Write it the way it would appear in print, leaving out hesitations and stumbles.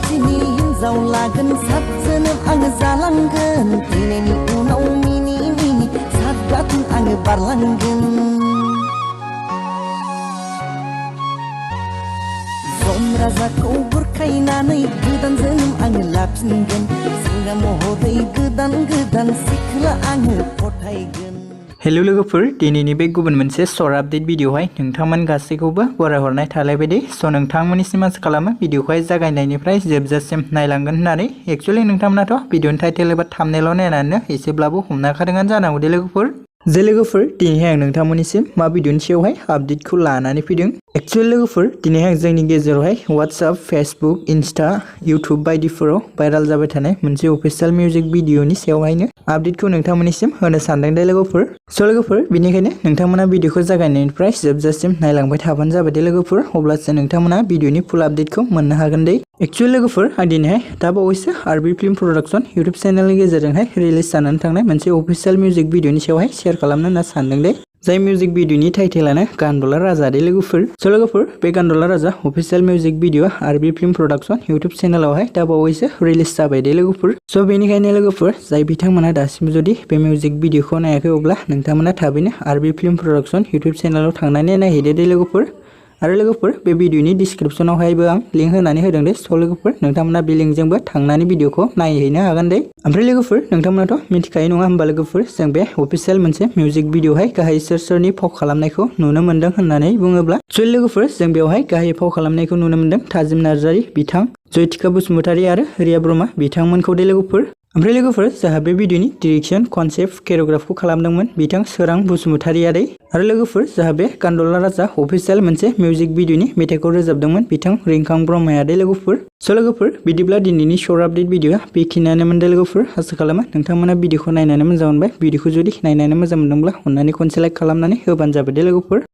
मानसिनि हिन्जाव लागोन सातजोनोम आङो जालांगोन थैनायनि उनाव मिनि मिनि सात बाथोन आङो बारलांगोन जम राजाखौ बुरखायनानै गोदान जोनोम आङो लाफिनगोन सिंगा महरै गोदान गोदान सिख्ला आङो फथायगोन। हेलो लोगोफोर दिनैनि बे गुबुन मोनसे शर्ट आपडेट भिडिअहाय नोंथांमोन गासैखौबो बरायहरनाय थालायबाय दे स' नोंथांमोननिसिम आसा खालामो भिडिअखौहाय जागायनायनिफ्राय जोबजासिम नायलांगोन होननानै एक्चुअली नोंथांमोनाथ' भिडिअनि टाइटेल एबा थाम्बनेइल नायनानैनो एसेब्लाबो हमनो हाखादोंआनो जानांगौ दे लोगोफोर दिनैहाय आं नोंथांमोननिसिम मा भिडिअनि सायावहाय आपडेटखौ लानानै फैदों। एक्चुअली लोगोफोर दिनैहाय आं जोंनि गेजेरावहाय WhatsApp, Facebook, Insta, YouTube बायदिफोराव भाइरेल जाबाय थानाय मोनसे अफिशियेल मिउजिक भिडिअनि सायावहायनो आपडेटखौ नोंथांमोननिसिम होनो सानदों दे लोगोफोर। स' लोगोफोर बेनिखायनो नोंथांमोना भिडिअखौ जागायनायनिफ्राय जोबजासिम नायलांबाय थाबानो जाबाय दे लोगोफोर अब्लासो नोंथांमोना भिडिअनि फुल आपडेटखौ मोननो हागोन दे। एक्चुअली लोगोफोर आं दिनैहाय दा बावैसो आरबी फिल्म प्रडाक्शन इउट्यूब चेनेलनि गेजेरजोंहाय रिलिज जानानै थांनाय मोनसे अफिशियेल मिउजिक भिडिअनि सायावहाय शेयार खालामनो होनना सानदों दे। जाय मिउजिक भिडिअनि टाइटेलानो गान्दला राजा दे लोगोफोर। स' लोगोफोर बे गान्दला राजा अफिशियेल मिउजिक भिडिअ आरबी फिल्म प्रडाक्शन इउट्यूब चेनेलावहाय दा बावैसो रिलिज जाबाय दे लोगोफोर। स' बेनिखायनो लोगोफोर जाय बिथांमोना दासिम जुदि बे मिउजिक भिडिअखौ नायाखै अब्ला नोंथांमोना थाबैनो आरबी फिल्म प्रडाक्शन इउट्यूब चेनेलाव थांनानै नायहैदो दे लोगोफोर। आरो लोगोफोर बे भिडिअनि डिस्क्रिप्शनावहायबो आं लिंक होनानै होदों दे स' लोगोफोर नोंथांमोना बे लिंकजोंबो थांनानै भिडिअखौ नायहैनो हागोन दे। ओमफ्राय लोगोफोर नोंथांमोनाथ' मिथिखायो नङा होमबा लोगोफोर जों बे अफिशियेल मोनसे मिउजिक भिडिअहाय गाहाय सोरनि फाव खालामनायखौ नुनो मोनदों होननानै बुङोब्ला एक्चुअली लोगोफोर जों बेवहाय गाहाय फाव खालामनायखौ नुनो मोनदों ताजिम नार्जारी बिथां, जयतिका बसुमतारी आरो रिया ब्रह्मा बिथांमोनखौ दे लोगोफोर। ओमफ्राय लोगोफोर जोंहा बे भिडिअनि डिरेक्शन कनसेप्ट केरिय'ग्राफखौ खालामदोंमोन बिथां सोरां बसुमतारीयारि आरो लोगोफोर जोंहा बे गान्दला राजा अफिशियेल मोनसे मिउजिक भिडिअनि मेथाइखौ रोजाबदोंमोन बिथां रिंखां ब्रह्माया दे लोगोफोर। स' लोगोफोर बिदिब्ला दिनैनि शर्ट आपडेट भिडिअआ बेखिनियानोमोन दे लोगोफोर आसा खालामो नोंथांमोना भिडिअखौ नायनानै मोजां मोनबाय। भिडिअखौ जुदि नायनानै मोजां मोनदोंब्ला अननानै खनसे लाइक खालामनानै होबानो जाबाय दे लोगोफोर।